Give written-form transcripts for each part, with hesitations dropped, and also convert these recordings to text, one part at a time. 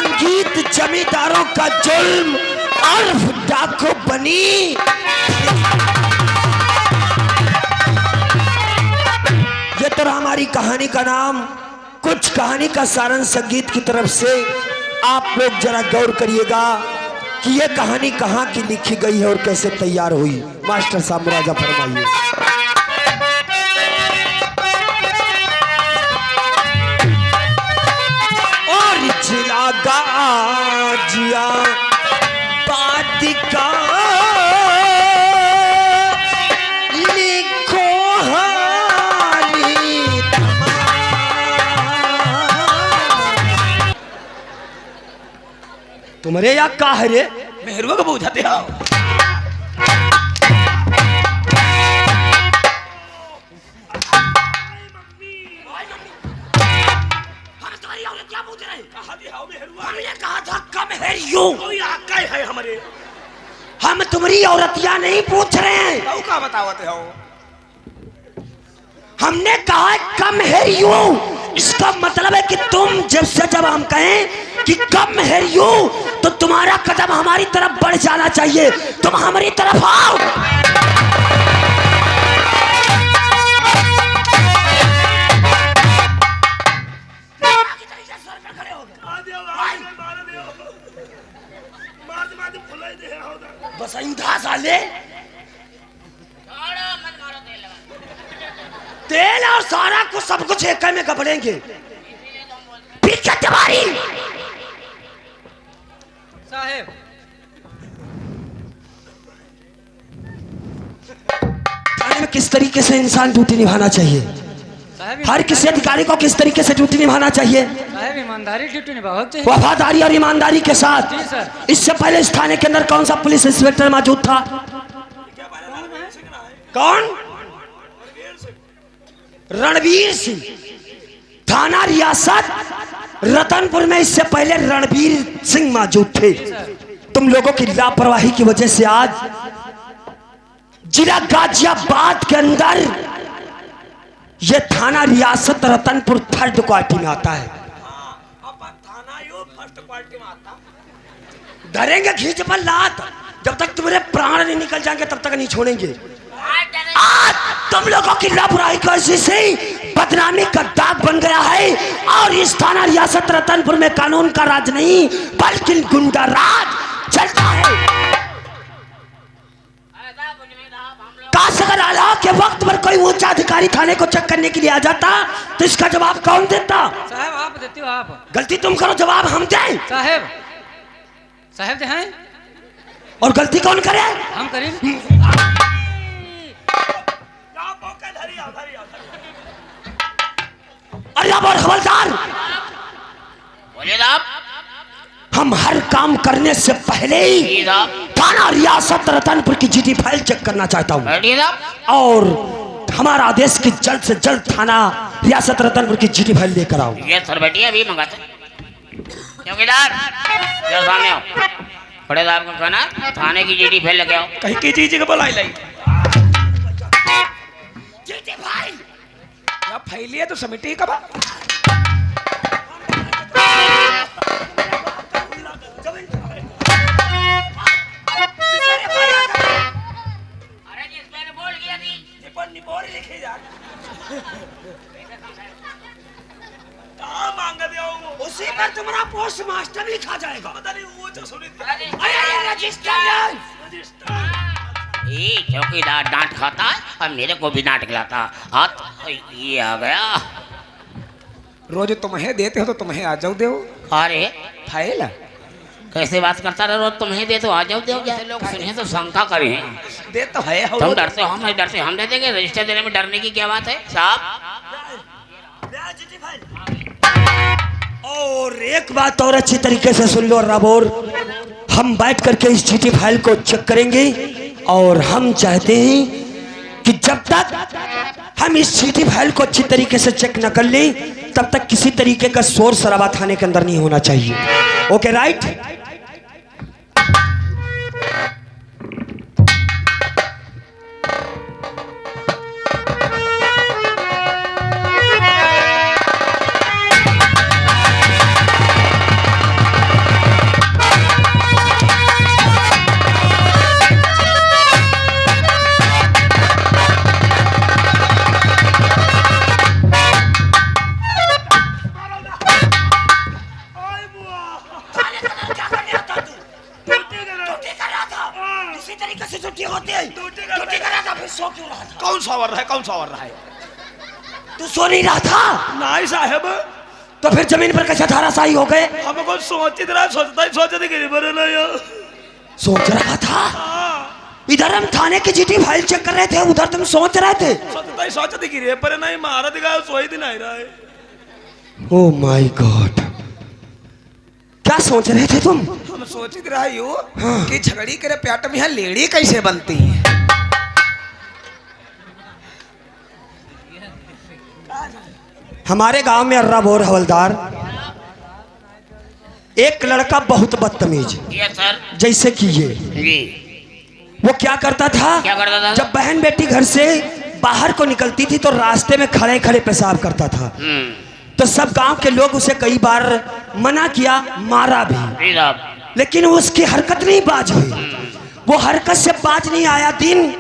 संगीत जमींदारों का जुल्म अर्फ डाको बनी। ये तो हमारी कहानी का नाम। कुछ कहानी का सारांश संगीत की तरफ से आप लोग जरा गौर करिएगा कि ये कहानी कहाँ की लिखी गई है और कैसे तैयार हुई। मास्टर साहब मुराजा फरमाइए। और जिला गाजिया बातिका लिखो हाली तुम्हारे या का है रे मेहरुआ को बुझाते हो। हमने कहा था कम है यू है हमारे। हम तुम्हारी औरतिया नहीं पूछ रहे हैं। तो क्या बतावते हो? हमने कहा कम है यू। इसका मतलब है कि तुम जब हम कहें कि कम है यू तो तुम्हारा कदम हमारी तरफ बढ़ जाना चाहिए। तुम हमारी तरफ आओ। बस इंधा साले तेल और सारा कुछ सब कुछ एक में कपड़ेंगे। पीछे तुम्हारी साहेब थाने में किस तरीके से इंसान ड्यूटी निभाना चाहिए। हर किसी अधिकारी को किस तरीके से ड्यूटी निभाना चाहिए। साहब ईमानदारी ड्यूटी निभाना चाहिए। वफादारी और ईमानदारी के साथ। जी सर। इससे पहले इस थाने के अंदर कौन सा पुलिस इंस्पेक्टर मौजूद था? कौन? रणवीर सिंह। थाना रियासत रतनपुर में इससे पहले रणवीर सिंह मौजूद थे। तुम लोगों की लापरवाही की वजह से आज जिला गाजियाबाद के अंदर ये थाना रियासत रतनपुर थर्ड क्वालिटी में आता है। डरेंगे खींच पर लात। जब तक तुम्हारे प्राण नहीं निकल जाएंगे तब तक नहीं छोड़ेंगे। आज तुम लोगों की लापरवाही की वजह से बदनामी का दाग बन गया है और इस थाना रियासत रतनपुर में कानून का राज नहीं बल्कि गुंडा राज चलता है। अगर आला के वक्त पर कोई ऊंचा अधिकारी थाने को चेक करने के लिए आ जाता तो इसका जवाब कौन देता? साहब आप देते हो। आप गलती तुम करो जवाब हम दें। से जल्द थाना रियासत रतनपुर की जीटी फाइल लेकर आओ। ये सर बैठिए अभी मंगाते। चौकीदार सामने आओ। बड़े साहब का कहना थाने की जीटी फाइल लेके आओ। कहीं की चीज को बुलाई लाई जीटी फाइल या फाइल है तो समिति कब उसी पर तुम्हारा पोस्ट मास्टर लिखा जाएगा। वो तो चौकीदार डांट खाता है और मेरे को भी डांट खिलाता। हाथ ये आ गया। रोज तुम्हें देते हो तो तुम्हें आ जाओ दो। अरे फाइल कैसे बात करता रहे रोज तुम्हें दे तो आ जाओ दो। क्या लोग सुने तो शंका करें। दे तो है तुम डरते हो हम नहीं डरते। हम दे देंगे। रजिस्टर देने में डरने की क्या बात है साहब। और एक बात और अच्छी तरीके से सुन लो राबोर। हम बैठ करके इस जीटी फाइल को चेक करेंगे और हम चाहते हैं कि जब तक हम इस जीटी फाइल को अच्छी तरीके से चेक न कर लें तब तक किसी तरीके का शोर शराबा थाने के अंदर नहीं होना चाहिए। Okay right. कौन सवार रहा है, कौन सवार रहा है? तू सो नहीं रहा था? नहीं साहब, तो फिर जमीन पर कैसे धाराशायी हो गए? हमको सोचित रहा, सोचते गिरी पर ना यार। सोच रहा था? इधर हम थाने की जीटी फाइल चेक कर रहे थे, उधर तुम सोच रहे थे? सोचते गिरे पर नहीं, मारा दिखा सोई दिन नहीं रहा है। ओह माय गॉड, क्या सोच रहे थे तुम? हम सोचित रहा यू कि झगड़ी करे प्याट में यहाँ लेड़ी कैसे बनती है। हमारे गांव में अर्रा बोर हवलदार, एक लड़का बहुत बदतमीज, यस सर। जैसे कि ये, जी। वो क्या करता था? क्या करता था? जब बहन बेटी घर से बाहर को निकलती थी तो रास्ते में खड़े खड़े पेशाब करता था। तो सब गांव के लोग उसे कई बार मना किया, मारा भी, जी साहब। लेकिन उसकी हरकत नहीं बाज हुई। वो हरकत से बाज नहीं आया दिन,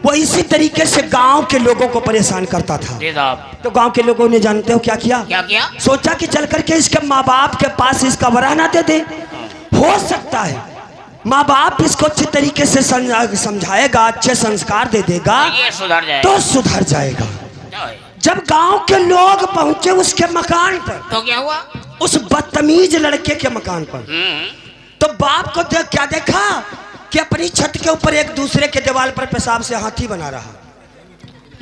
वो इसी तरीके से गांव के लोगों को परेशान करता था। जी साहब। तो गांव के लोगों ने जानते हो क्या किया? क्या किया? सोचा कि चल करके इसके माँ बाप के पास इसका वराना दे दे, हो सकता है माँ बाप इसको अच्छे तरीके से समझाएगा, अच्छे संस्कार दे देगा, ये सुधर जाए तो सुधर जाएगा। जब गांव के लोग पहुंचे उसके मकान पर, तो क्या हुआ? उस बदतमीज लड़के के मकान पर, तो बाप को क्या देखा कि अपनी छत के ऊपर एक दूसरे के दीवार पर पेशाब से हाथी बना रहा।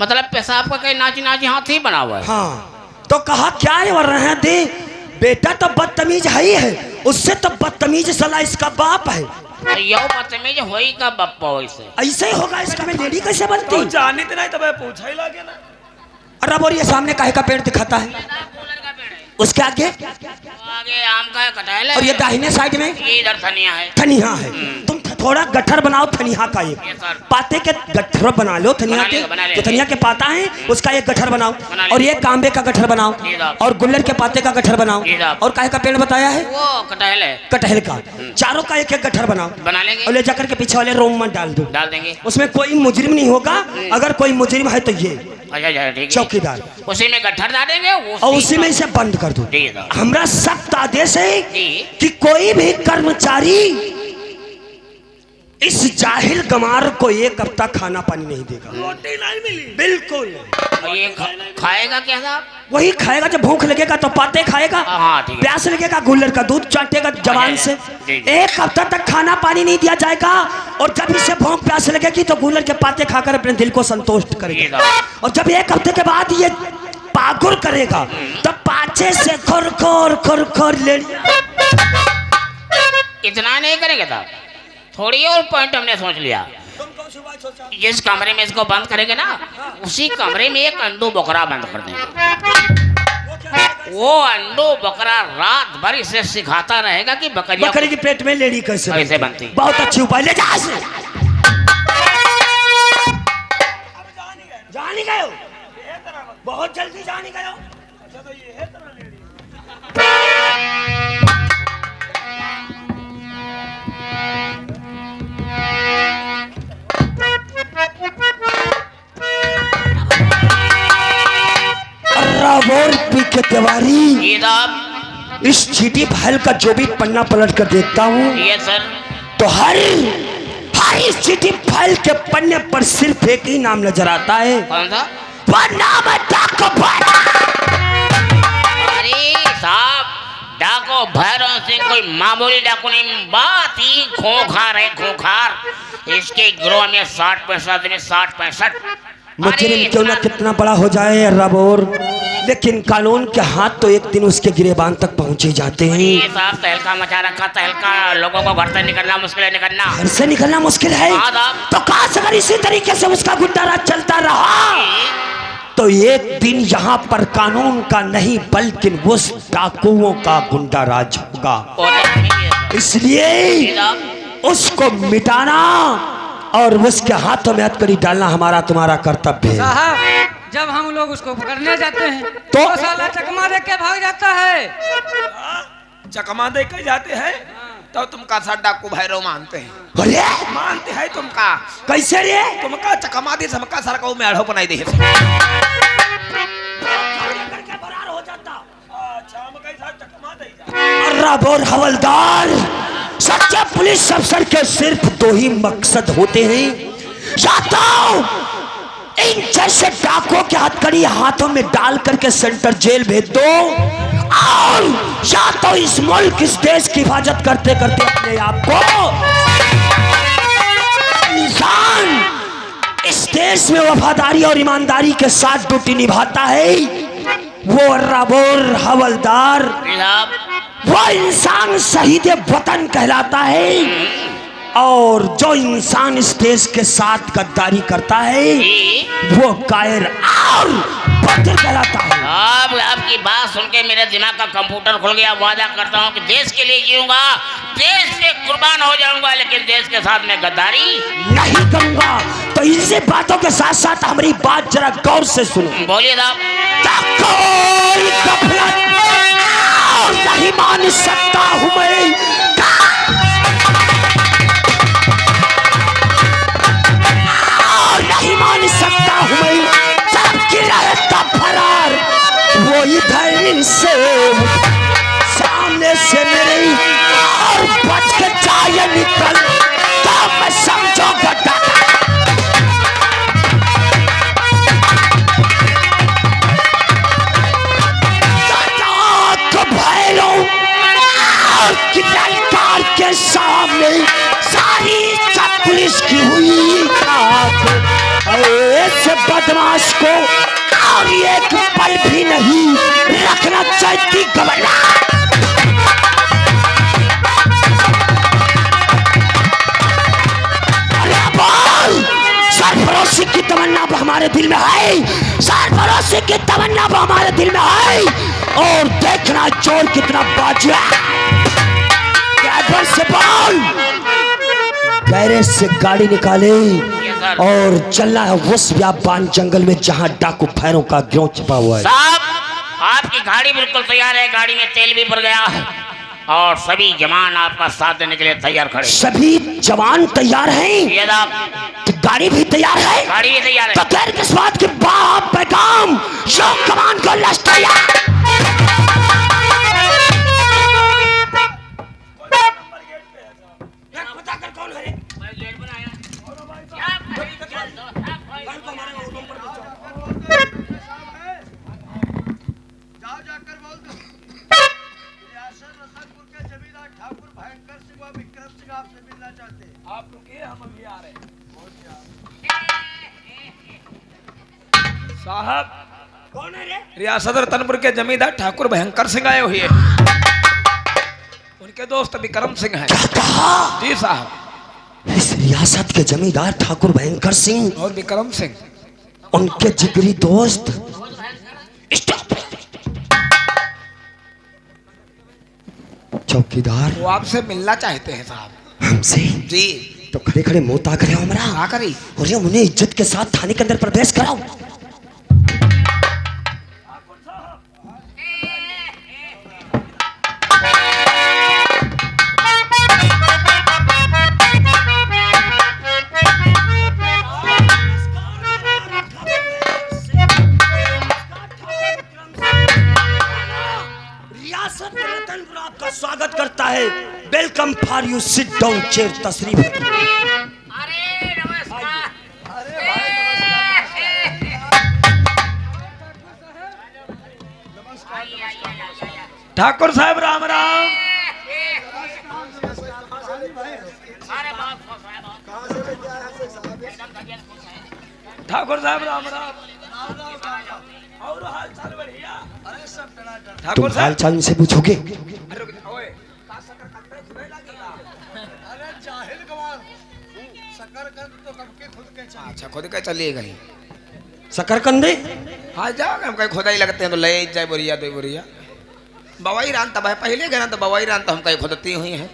मतलब पेशाब का कहीं नाची नाची हाथी बना हुआ है। हाँ, तो कहा क्या है वर रहे दे, बेटा तो बदतमीज है ही है, उससे तो बदतमीज सला इसका बाप है। यो बदतमीज होई का बप्पा वैसे ऐसे ही होगा इसका में लेडी कैसे बनती? तो जानी तो नहीं, तब पूछा ही लगे ना। अरे बोल, ये सामने काहे का पेड़ दिखाता है? उसके आगे आगे आम का है, कटहल है। और ये दाहिने साइड में ये इधर धनिया है। धनिया है। तुम थोड़ा गट्ठर बनाओ धनिया का, एक Yes, sir. पाते के गट्ठर बना लो धनिया के, जो धनिया के पाता है उसका एक गट्ठर बनाओ, और ये कांबे का गट्ठर बनाओ, और गुल्लर के पाते का गट्ठर बनाओ, और काहे का पेड़ बताया है? वो कटहल है। कटहल का। चारों का एक एक गट्ठर बनाओ, बना लेंगे। और ले जाकर के पीछे वाले रूम में डाल दो। डाल देंगे। उसमें कोई मुजरिम नहीं होगा, अगर कोई मुजरिम है तो ये अच्छा ठीक है। चौकीदार, उसी में गट्ठर डालेंगे और उसी में इसे बंद कर दो। जी साहब। हमरा सख्त आदेश है जी। कि कोई भी कर्मचारी इस जाहिल गमार को एक हफ्ता खाना पानी नहीं देगा। रोटी नहीं मिली। बिल्कुल। और ये खाएगा क्या साहब? वही खाएगा, जब भूख लगेगा तो पाते खाएगा, हाँ, ठीक है। प्यास लगेगा गुल्लर का दूध चाटेगा जवान से। जी, जी। एक हफ्ता तक खाना पानी नहीं दिया जाएगा, और जब इसे भूख प्यास लगेगी तो गुल्लर के पाते खाकर अपने दिल को संतुष्ट जी करेगा। साहब। और जब एक हफ्ते के बाद ये पागुर करेगा तो पाचे से खुर खुर खुर खुर ले। इतना नहीं करेंगे साहब, थोड़ी और पॉइंट हमने सोच लिया। जिस कमरे में इसको बंद करेंगे ना, उसी कमरे में एक अंडू बकरा बंद कर देंगे। वो अंडू बकरा रात भर इसे सिखाता रहेगा कि बकरी के पेट में लेडी कैसे बनती। बहुत अच्छी उपाय, ले जा इसे। जान ही गए हो, बहुत जल्दी जान ही गए हो। अच्छा तो ये है तेरा लेडी। अर्राबोर पी के तिवारी, इस चीटी फाइल का जो भी पन्ना पलट कर देखता हूँ, ये सर, तो हर इस चिट्ठी फाइल के पन्ने पर सिर्फ एक ही नाम नजर आता है। कौन सा? वह नाम है डाको भैरव। अरे साहब, डाको भैरव सिंह कोई मामूली डाकू नहीं, बात ही खोखार है, खोखार। इसके गिरोह में 60-65 आदमी, 60-65। मुजरिम क्यों ना कितना बड़ा हो जाए अर्राबोर, लेकिन कानून के हाथ तो एक दिन उसके गिरेबान तक पहुंचे जाते हैं। ये साहब तहलका मचा रखा, तहलका। लोगों को घर से निकलना मुश्किल है, निकलना। घर से निकलना मुश्किल है, हाँ साहब। तो काश अगर इसी तरीके से उसका गुंडा राज चलता रहा तो एक दिन यहाँ पर कानून का नहीं बल्कि उस डाकुओं का गुंडा राज होगा। इसलिए उसको मिटाना और उसके हाथों में हथकड़ी डालना हमारा तुम्हारा कर्तव्य है। साहब, जब हम लोग उसको पकड़ने जाते हैं तो साला चकमा दे के भाग जाता है। चकमा दे के जाते हैं तो तुमका सर डाकू भैरव मानते हैं। अरे मानते हैं तुमका? कैसे रे? तुमका चकमा दे, समका सर को मेढ़ो बनाई दे। अर्राबोर हवलदार, सच्चे पुलिस अफसर के सिर्फ दो ही मकसद होते हैं, या तो इन जैसे डाकुओं के हथकड़ी हाथों में डाल करके सेंट्रल जेल भेज दो, और या तो इस मुल्क इस देश की हिफाजत करते करते अपने आप को इंसान इस देश में वफादारी और ईमानदारी के साथ ड्यूटी निभाता है, वो अर्राबोर हवलदार, वो इंसान शहीद वतन कहलाता है। और जो इंसान इस देश के साथ गद्दारी करता है वो कायर और बदर कहलाता है। अब आपकी बात सुन के मेरे दिमाग का कंप्यूटर खुल गया। वादा करता हूँ कि देश के लिए जीऊंगा, देश पे कुर्बान हो जाऊंगा, लेकिन देश के साथ मैं गद्दारी नहीं करूंगा। तो इसी बातों के साथ साथ हमारी बात जरा गौर से सुनो। बोलिए साहब। कोई गफलत नहीं मान सकता हूँ मैं, नहीं मान सकता हूँ मैं, सबकी रहता फरार वो इधर से सामने से मेरे और बच के जाए निकल, तो मैं समझो गड्ढा कार के सामने सारी पुलिस की हुई ऐसे बदमाश को और एक पल भी नहीं रखना चाहती गवर्नर। सरफरोशी की तमन्ना अब हमारे दिल में है, सरफरोशी की तमन्ना अब हमारे दिल में है, और देखना चोर कितना बाजू है। ड्राइवर से बोल गैरेज से गाड़ी निकाले और चलना है उस व्यापान जंगल में जहां डाकू फैरों का गिरोह छिपा हुआ है। साहब आपकी गाड़ी बिल्कुल तैयार है, गाड़ी में तेल भी भर गया है और सभी जवान आपका साथ देने के लिए तैयार खड़े। सभी जवान तैयार हैं? तो गाड़ी भी तैयार है? गाड़ी भी तैयार है। तो देर किस बात की? बाप पैगाम जो कमान को लश तैयार। आप रुकिए, हम अभी आ रहे हैं। साहब कौन है रे? रियासत रतनपुर के जमींदार ठाकुर भयंकर सिंह आए हुए, उनके दोस्त विक्रम सिंह हैं। क्या कहा? जी साहब। इस रियासत के जमींदार ठाकुर भयंकर सिंह और विक्रम सिंह उनके जिगरी दोस्त। चौकीदार वो आपसे मिलना चाहते हैं साहब। हमसे? जी। तो खड़े खड़े मुंह ताक रहे हो हमारा। क्या करी? और ये उन्हें इज्जत के साथ थाने के अंदर प्रवेश कराओ। रियासत रतनपुर आपका स्वागत करता है। Welcome for you, sit down, chair तशरीफ। अरे नमस्कार। ठाकुर साहब राम राम। ठाकुर साहब राम राम। और हाल चाल बढ़िया? तुम ठाकुर हाल साहब चाल इनसे पूछोगे? अच्छा खुद का चलिए कहीं शकरकंदे हाँ जाओगे, हम कहीं खुदा ही लगते हैं तो ले जाए बोरिया दो बोरिया। बवाई रान तब है, पहले गए ना तो बवाई रान तो हम कहीं खुदती हुई हैं।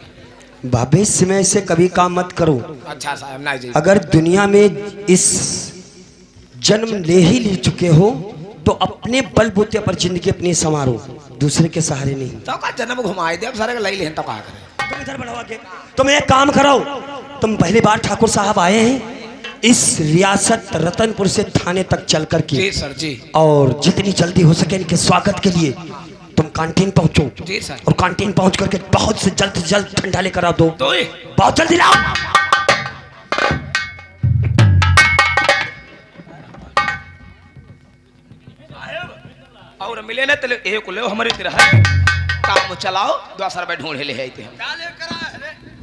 भविष्य में ऐसे कभी काम मत करो। अच्छा साहब ना जी। अगर दुनिया में इस जन्म ले ही ले चुके हो तो अपने बलबूते पर जिंदगी अपनी संवारो, दूसरे के सहारे नहीं। तो का जन्म घुमाए दे, अब सारे लाई लें तो का करें। तुम इधर बढ़वा के तुम एक काम करो, तुम पहली बार ठाकुर साहब आए हैं इस रियासत रतनपुर से थाने तक चल कर के। जी सर जी। और जितनी जल्दी हो सके इनके स्वागत के लिए तुम कैंटीन पहुंचो। जी सर। और कैंटीन पहुंच करके बहुत से जल्द ठंडा लेकर आ दो। तो बहुत जल्दी लाओ। मिले ना तेरे एक ले हमारी तरह है काम चलाओ दूसरा पे ढूंढ ले आते हम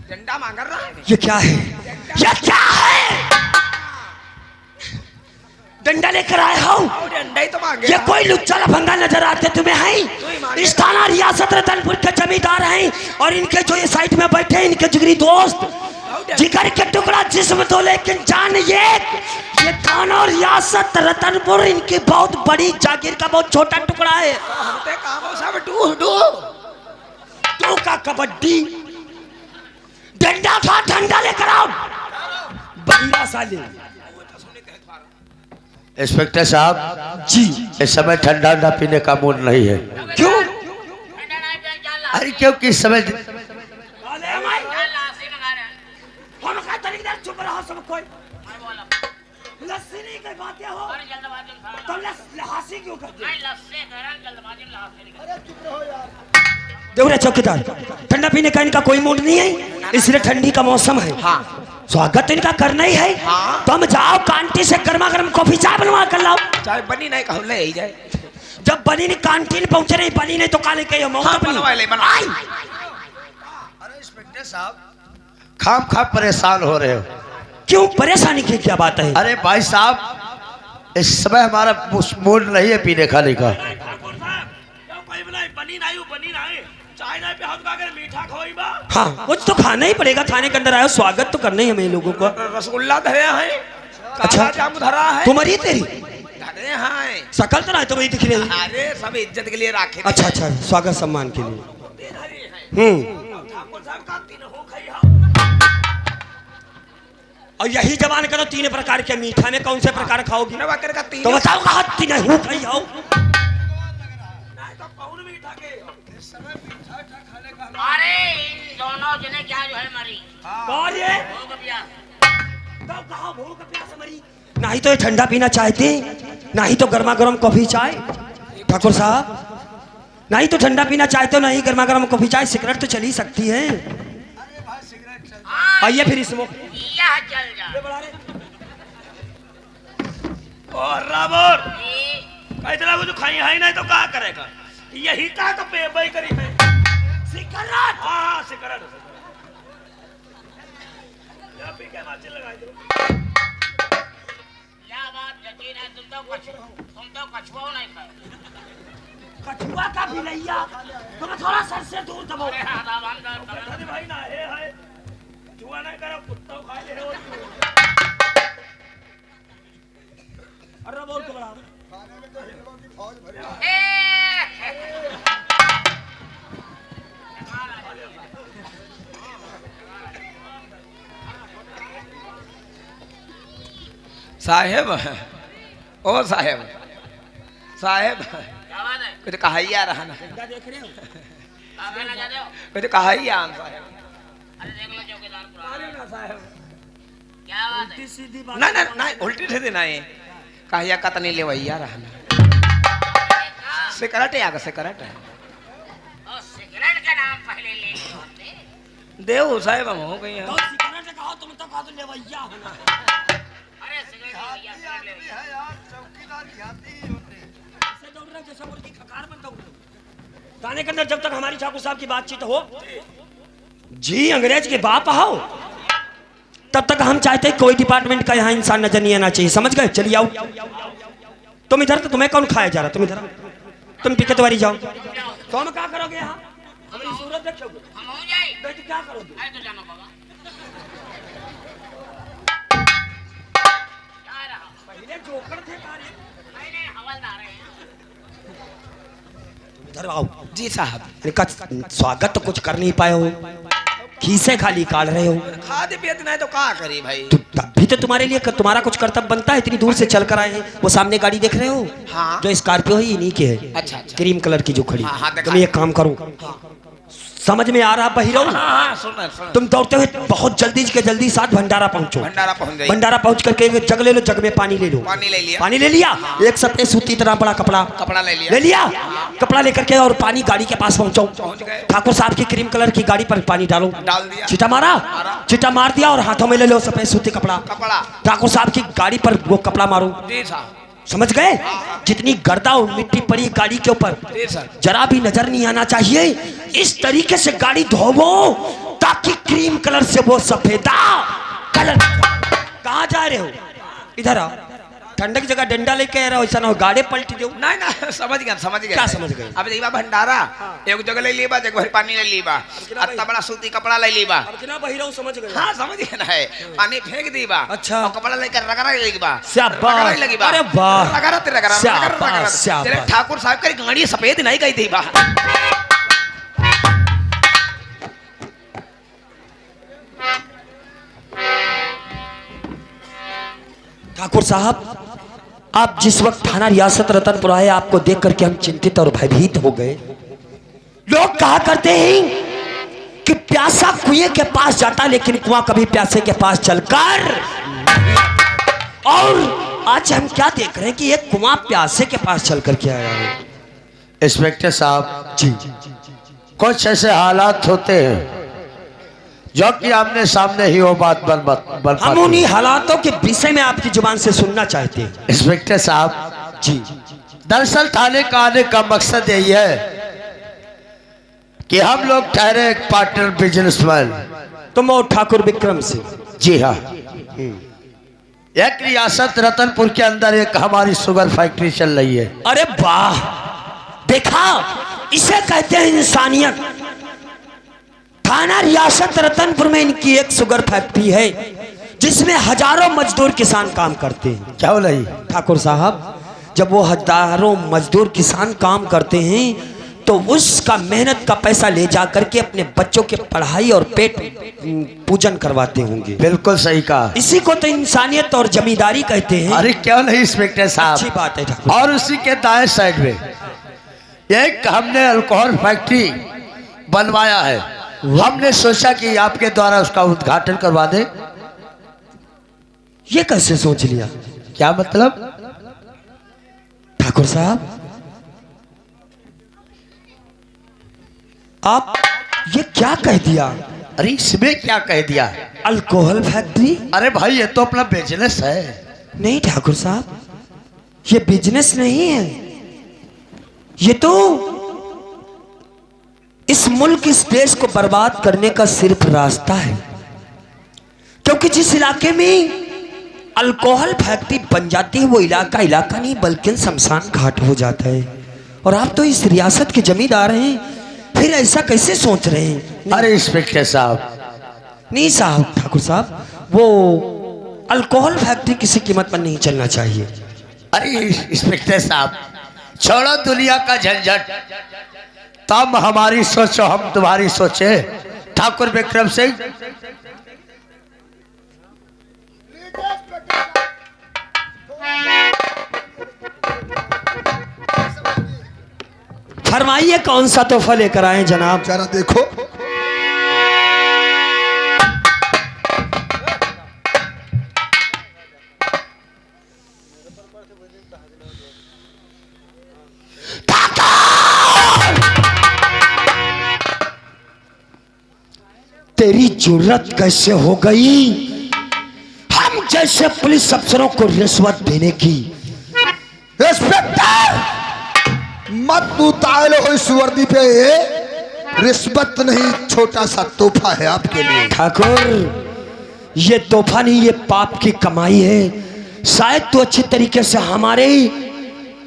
झंडा मांग रहा है ये क्या है? ये क्या है? डंडा लेकर आए हो? डंडा ही तो मांगे ये कोई लुच्चा लफंगा नजर आते तुम्हें हैं? इस थाना रियासत रतनपुर के जमींदार हैं और इनके जो ये साइड में बैठे हैं इनके जिगरी दोस्त, जिगर के टुकड़ा जिस्म तो लेकिन जान ये थाना रियासत रतनपुर इनकी बहुत बड़ी जागीर का बहुत छोटा टुकड़ा है। हमते काम सब तू का कबड्डी डंडा था, डंडा लेकर आओ बंदा साले। इंस्पेक्टर साहब जी इस समय ठंडा ना पीने का मूड नहीं है। क्यों? अरे क्योंकि इस समय चुप रहो सब कोई। लस्सी नहीं कोई बातें हो तो लहासी क्यों करते? देखो रे चौकीदार, ठंडा पीने का इनका कोई मूड नहीं है, इसलिए ठंडी का मौसम है। हाँ स्वागत तो इनका करना ही है। हाँ। तुम जाओ कांटी से गर्मा गर्म कॉफी चाय बनवा कर लाओ। चाहे बनी नहीं कहूँ ले ही जाए जब बनी नहीं कांटीन पहुंचे नहीं, बनी नहीं तो काले के हाँ, बनवा ले बनवा। अरे इंस्पेक्टर साहब खाम खा परेशान हो रहे हो। क्यों? परेशानी की क्या बात है? अरे भाई साहब इस समय हमारा मूड नहीं है पीने खाने का। हाँ कुछ तो खाना ही पड़ेगा, खाने के अंदर आयो, स्वागत तो करना ही हमें लोगों को। रसगुल्ला धरे हैं अच्छा। जाम धरा है तुम्हारी तेरी धरे हैं शकल तो ना तो वही दिख रही। अरे सब इज्जत के लिए रखे अच्छा अच्छा, स्वागत सम्मान के लिए। और यही जबान करो, तीन प्रकार के मीठा में कौन से प्रकार खाओगी? तो बताओ कहा तीन हूँ खाई हो। अरे इन दोनों जने क्या जो है मरी कौन ये? भूख प्यास। तो कहा भूख प्यास मरी। नहीं तो ये ठंडा पीना चाहते, नहीं तो गर्मा गर्म कॉफी चाय। ठाकुर साहब नहीं तो ठंडा पीना चाहते हो, नहीं गर्मा गर्म कॉफी चाय, सिगरेट तो चल ही सकती है। आइए फिर इसमें यह चल जा और राबर इतना कुछ खाई है नहीं तो क्या करेगा? यही का तो पे भाई करी है सिगरेट। हाँ सिगरेट या पी के माचे लगा दो। क्या बात यकीन है? तुम तो कछुआ नहीं खाए। कछुआ का भी नैया तुम थोड़ा सर से दूर दबो। अरे भाई ना है जुआ नहीं करो कुत्ता खा ले हो। अरे बोल तो बड़ा साहेब ओ साहेब साहेब क्या बात है? कुछ कहा ही आ रहा ना देख रहे हो? काफी ना जाते हो? कुछ कहा ही आन साहेब अरे देख लो चौकीदार पुराना। ना साहेब क्या बात है? सीधी बात। ना ना ना उल्टी थे देना है कहिया का तनी ले वही आ रहा ना सिगरेट है आगे सिगरेट है और सिगरेट का नाम पहले ले लिया हमने। देव साहेब हम हो गए हैं तो सिगरेट से कहो, तुम तो कहो तो लेवैया हो ना। अरे सिगरेट ले लिया, सिगरेट ले लिया। ऐसे दौड़ रहे जैसे मुर्गी खकार में दौड़ रहे। थाने के अंदर जब तक हमारी ठाकुर साहब की बातचीत हो जी अंग्रेज के बाप आओ, तब तक हम चाहते हैं कोई डिपार्टमेंट का यहाँ इंसान नजर नहीं आना चाहिए। समझ गए? चलिए आओ। तुम इधर, तो तुम्हें कौन खाया जा रहा? तुम इधर, तुम पीके तुम्हारी जाओ। तो हम क्या करोगे यहाँ? हमारी सूरत देखोगे? हम हो जाए नहीं तो क्या करोगे? अरे तो जाना होगा। क्या रहा? पहले जोकर थे कार्य। नहीं हवलदार है। इधर आओ। जी साहब इनका स्वागत तो कुछ कर नहीं पाए हो, खीसे खाली काट रहे हो। खाद पियत नहीं तो क्या करी भाई तो तब भी तो तुम्हारे लिए तुम्हारा कुछ कर्तव्य बनता है। इतनी दूर से चल कर आए हैं। वो सामने गाड़ी देख रहे हो? हाँ। जो स्कॉर्पियो है इन्हीं की है। अच्छा अच्छा क्रीम कलर की जो खड़ी। हाँ, हाँ, तुम एक काम करो, समझ में आ रहा बहिरो? हाँ सुन सुन तुम दौड़ते हुए बहुत जल्दी के जल्दी साथ भंडारा पहुंचो। भंडारा पहुंच जाइए भंडारा पहुंच करके एक जग ले लो, जग में पानी ले लो। पानी ले लिया पानी ले लिया, एक सफेद सूती इतना बड़ा कपड़ा कपड़ा ले लिया ले लिया। कपड़ा लेकर के और पानी गाड़ी के पास पहुंचो। पहुंच गए ठाकुर साहब की क्रीम कलर की गाड़ी पर पानी डालो। डाल दिया चिटा मारा, चिटा मार दिया और हाथों में ले लो सफेद सूती कपड़ा। कपड़ा ठाकुर साहब की गाड़ी पर वो कपड़ा मारो। जी साहब समझ गए? जितनी गर्दा और मिट्टी पड़ी गाड़ी के ऊपर जी सर। जरा भी नजर नहीं आना चाहिए। इस तरीके से गाड़ी धोवो ताकि क्रीम कलर से वो सफेदा कलर। कहाँ जा रहे हो? इधर आओ। ठंडक जगह डंडा लेके आ रहा हो, ऐसा ना हो गाड़ी पलटी दो। नहीं ना समझ गया क्या समझ गए? अब देखिबा भंडारा एक जगह ले लीबा, एक भरी पानी ले लीबा, अत्ता बड़ा सूती कपड़ा ले लीबा। अब कितना बहिरा हूं, समझ गए? हाँ समझ गया ना है। पानी फेंक दीबा। अच्छा। और कपड़ा लेकर रगड़ा लगीबा। शाबाश। रगड़ा लगीबा। अरे वाह। रगड़ा तेरे रगड़ा शाबाश, शाबाश। तेरे ठाकुर साहब की गाड़ी सफेद नहीं गई थी बा। ठाकुर साहब, आप जिस वक्त थाना रियासत रतनपुर आए, आपको देख करके हम चिंतित और भयभीत हो गए। लोग कहा करते हैं कि प्यासा कुएं के पास जाता, लेकिन कुआं कभी प्यासे के पास चलकर। और आज हम क्या देख रहे हैं कि एक कुआं प्यासे के पास चलकर के आया है। इंस्पेक्टर साहब जी, कुछ ऐसे हालात होते हैं जो कि आमने सामने ही वो बात बन हम उन्हीं हालातों के विषय में आपकी जुबान से सुनना चाहते हैं। इंस्पेक्टर साहब जी, दरअसल थाने का आने का मकसद यही है कि हम लोग ठहरे एक पार्टनर बिजनेसमैन। तुम और ठाकुर विक्रम सिंह। जी हाँ, एक रियासत रतनपुर के अंदर एक हमारी शुगर फैक्ट्री चल रही है। अरे वाह, देखा, इसे कहते हैं इंसानियत। थाना रियासत रतनपुर में इनकी एक शुगर फैक्ट्री है जिसमें हजारों मजदूर किसान काम करते हैं। क्या बोला ये? ठाकुर साहब, जब वो हजारों मजदूर किसान काम करते हैं तो उसका मेहनत का पैसा ले जा करके अपने बच्चों के पढ़ाई और पेट पूजन करवाते होंगे। बिल्कुल सही कहा। इसी को तो इंसानियत और जमींदारी कहते हैं। अरे क्यों नहीं इंस्पेक्टर साहब, अच्छी बात है ठाकुर। और उसी के दाएं साइड में एक हमने अल्कोहल फैक्ट्री बनवाया है। हमने सोचा कि आपके द्वारा उसका उद्घाटन करवा दें। ये कैसे सोच लिया? क्या मतलब? ठाकुर साहब, आप ये क्या कह दिया? अरे इसमें क्या कह दिया? Alcohol factory? अरे भाई ये तो अपना बिजनेस है। नहीं ठाकुर साहब, ये बिजनेस नहीं है, ये तो इस मुल्क, इस देश को बर्बाद करने का सिर्फ रास्ता है। क्योंकि जिस इलाके में अल्कोहल फैक्ट्री बन जाती है वो इलाका नहीं बल्कि शमशान घाट हो जाता है। और आप तो इस रियासत के जमींदार हैं, फिर ऐसा कैसे सोच रहे हैं? अरे इंस्पेक्टर साहब, नहीं साहब, ठाकुर साहब, वो अल्कोहल फैक्ट्री किसी कीमत पर नहीं चलना चाहिए। अरे इंस्पेक्टर साहब, छोड़ो दुनिया का झंझट, तब हमारी सोचो हम तुम्हारी सोचे। ठाकुर विक्रम सिंह, फरमाइए कौन सा तोहफा लेकर आए जनाब? जरा देखो। तेरी जुर्रत कैसे हो गई हम जैसे पुलिस अफसरों को रिश्वत देने की? इंस्पेक्टर, मत उतारो हो इस वर्दी पे। रिश्वत नहीं, छोटा सा तोहफा है आपके लिए। ठाकुर, ये तोहफा नहीं, ये पाप की कमाई है। शायद तो अच्छी तरीके से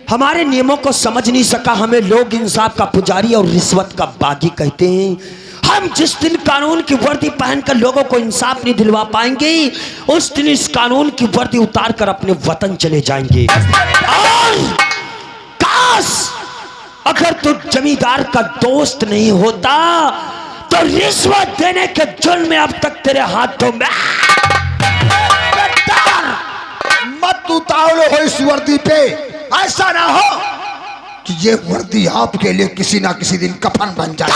हमारे नियमों को समझ नहीं सका। हमें लोग इंसाफ का पुजारी और रिश्वत का बागी कहते हैं। हम जिस दिन कानून की वर्दी पहनकर लोगों को इंसाफ नहीं दिलवा पाएंगे, उस दिन इस कानून की वर्दी उतार कर अपने वतन चले जाएंगे। और काश अगर तू जमींदार का दोस्त नहीं होता तो रिश्वत देने के जुर्म में अब तक तेरे हाथों में। मत उतारो हो इस वर्दी पे। ऐसा ना हो कि ये वर्दी आपके लिए किसी ना किसी दिन कफन बन जाए।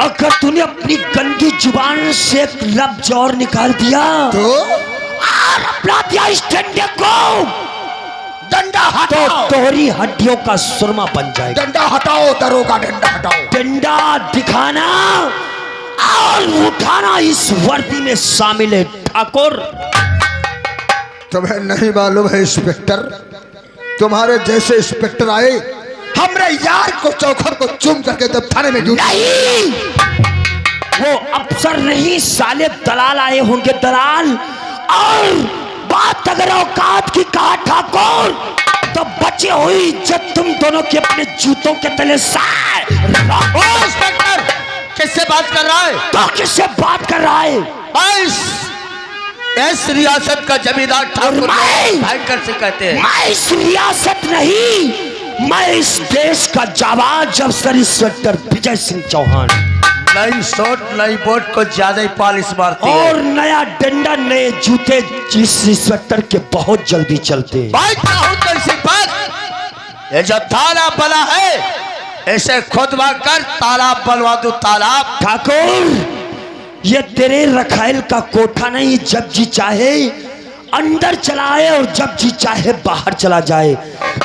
अगर तूने अपनी गंदी जुबान से एक लफ्ज और निकाल दिया तो और अपना दिया इस डंडे को, डंडा तो हटाओ। तोहरी हड्डियों का सुरमा बन जाएगा। डंडा हटाओ, दरोगा डंडा हटाओ। डंडा दिखाना और उठाना इस वर्दी में शामिल है। ठाकुर। तुम्हें नहीं मालूम है इंस्पेक्टर, तुम्हारे जैसे इंस्पेक्टर आए हमरे यार को चौखर को चूम करके तब थाने में ड्यूटी। नहीं, वो अफसर नहीं साले दलाल आए होंगे, दलाल। और बात अगर औकात की कहा ठाकुर तो बची हुई इज्जत तुम दोनों के अपने जूतों के तले इंस्पेक्टर किससे बात कर रहा है? तो किससे बात कर रहा है? इस रियासत का जमींदार ठाकुर भयंकर से कहते हैं। मैं इस रियासत नहीं, मैं इस देश का जाबाज अफसर इंस्पेक्टर विजय सिंह चौहान। नई शॉट नई बोट को ज्यादा ही पॉलिश मारती है। और नया डंडा नए जूते जिस इंस्पेक्टर के बहुत जल्दी चलते हैं। भाई तो इसी बात ये जो तालाब बना है इसे खुदवा कर तालाब बनवा दो। तालाब ठाकुर ये तेरे रखाइल का कोठा नहीं, जब जी चाहे अंदर चलाए और जब जी चाहे बाहर चला जाए।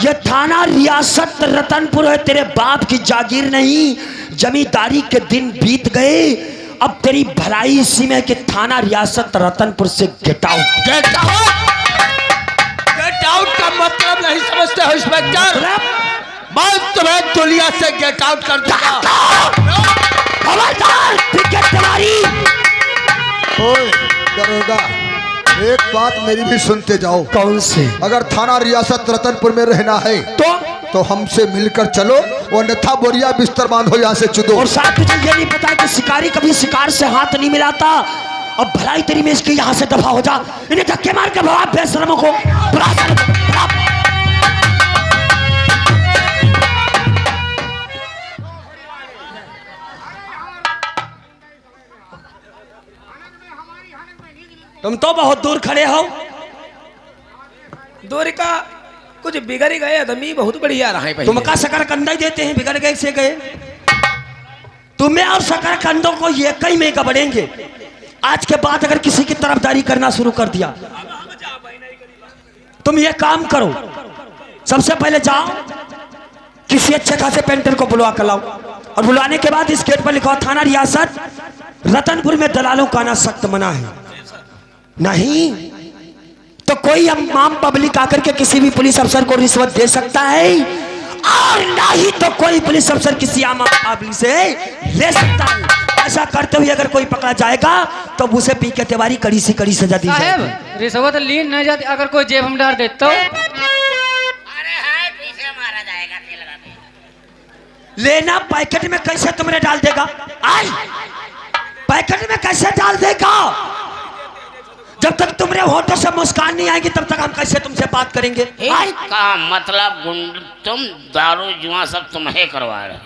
ये थाना रियासत रतनपुर है, तेरे बाप की जागीर नहीं। जमींदारी के दिन बीत गए, अब तेरी भलाई इसी में कि थाना रियासत रतनपुर से get out. Get out, get out का मतलब नहीं समझते हो इंस्पेक्टर? मैं तुम्हें दुनिया से गेट आउट कर दूंगा। खबरदार, टिकट तुम्हारी। ओए दरोगा, एक बात मेरी भी सुनते जाओ। कौन से? अगर थाना रियासत रतनपुर में रहना है तो हमसे मिलकर चलो, वो अन्यथा बोरिया बिस्तर बांधो यहाँ से चुदो। और साथ तुझे ये नहीं पता कि शिकारी कभी शिकार से हाथ नहीं मिलाता। अब भलाई तेरी में इसकी यहाँ से दफा हो जा, इन्हें धक्के मार के भगा बेशरमों को। तुम तो बहुत दूर खड़े हो। दूर का कुछ बिगड़ ही गए, आदमी बहुत बढ़िया रहा है। तुम का शकर कंधा ही देते हैं, बिगड़ गए से गए। तुम्हें और शकर कंधों को ये कई में गबड़ेंगे। आज के बाद अगर किसी की तरफदारी करना शुरू कर दिया, तुम ये काम करो, सबसे पहले जाओ किसी अच्छे खासे पेंटर को बुलवा कर लाओ, और बुलवाने के बाद इस गेट पर लिखो थाना रियासत रतनपुर में दलालों का आना सख्त मना है। नहीं तो कोई आम पब्लिक आकर के किसी भी पुलिस अफसर को रिश्वत दे सकता है, और नहीं तो कोई पुलिस अफसर किसी आम पब्लिक से ले सकता है। ऐसा करते हुए अगर कोई पकड़ा जाएगा तो उसे पी के तिवारी कड़ी से कड़ी सजा दी जाएगी। साहब रिश्वत ली नहीं जाती, अगर कोई जेब हम डाल दे तो? अरे हाय पीछे मारा जाएगा तेल लगा के। लेना पैकेट में कैसे तुमने डाल देगा? आई पैकेट में कैसे डाल देगा? जब तक तुम्हारे होठों से मुस्कान नहीं आएगी तब तक हम कैसे तुमसे बात करेंगे? का मतलब गुंड तुम दारू जुआ सब तुम्हें करवा रहे हो।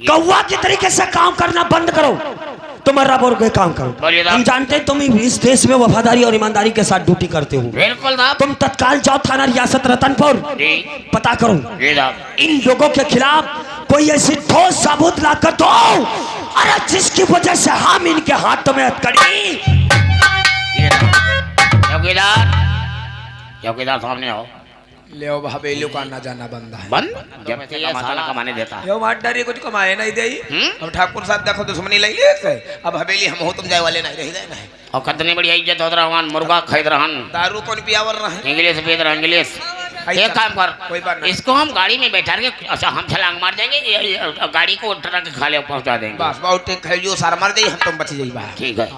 कौवा की तरीके से काम करना बंद करो, तुम रबर के काम करो। हम जानते हैं तुम इस देश में वफादारी और ईमानदारी के साथ ड्यूटी करते हो। बिल्कुल साहब। तुम तत्काल जाओ थाना रियासत रतनपुर, पता करो इन लोगों के खिलाफ कोई ऐसी ठोस सबूत ला कर दो, अरे जिसकी वजह से हम इनके हाथों में हथकड़ी। चौकीदार, चौकीदार सामने आओ। ले हवेली का आना जाना बंदा है बंद, जब से ये साला कमाने देता है। यो मार डारी कुछ कमाए नहीं दे। अब ठाकुर साहब देखो दुश्मनी ले लिए से, अब हवेली हम हो तुम जाए वाले नहीं रह गए नहीं। और कितनी बढ़िया इज्जत होत रहन, मुर्गा खरीद रहन, दारू कौन पियावर रहा इंग्लिश पीत रहन इंग्लिश। एक काम कोई बात कर, नहीं। इसको हम गाड़ी में बैठा के अच्छा हम छलांग मार देंगे, गाड़ी को ट्रक के खाले पहुंचा देंगे। बस बहुत ठीक है, जो सार मार दे हम तुम बच जाई बा। ठीक है।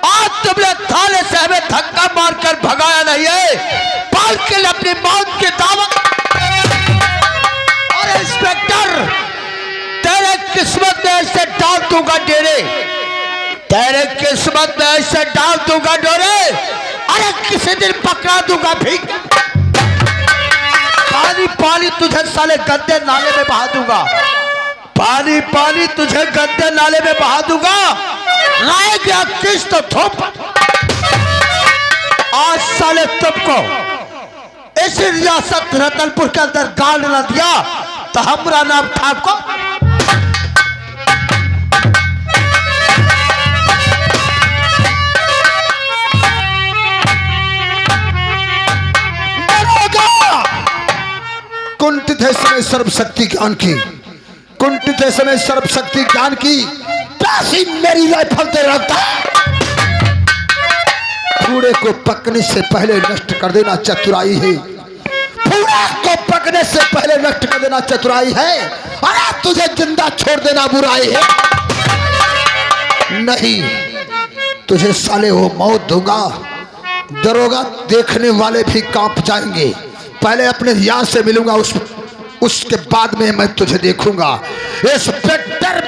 आज तुमने थाने से हमें धक्का मारकर भगाया नहीं है, पाल के लिए अपनी मौत की दावत। और इंस्पेक्टर तेरे किस्मत में ऐसे डाल दूंगा डेरे, तेरे किस्मत में ऐसे डाल दूंगा डोरे, अरे किसी दिन पकड़ा दूंगा भीख। पानी पानी तुझे साले गंदे नाले में बहा दूंगा, पानी पानी तुझे गंदे नाले में बहा दूंगा। लाए गया किस्त थोप। आज साले तुमको इस रियासत रतनपुर के अंदर गाड़ न दिया तो हमारा नाम ठाकुर। सर्वशक्ति ज्ञान की, कुंठित समय सर्वशक्ति ज्ञान की प्यासी मेरी राइफल दे रखता। पूरे को पकने से पहले नष्ट कर देना चतुराई है, पूरे को पकने से पहले नष्ट कर देना चतुराई है। अरे तुझे जिंदा छोड़ देना बुराई है। नहीं, तुझे साले वो मौत दूंगा, दरोगा देखने वाले भी कांप जाएंगे। पहले अपने यार से मिलूंगा, उसके बाद में मैं तुझे देखूंगा। इंस्पेक्टर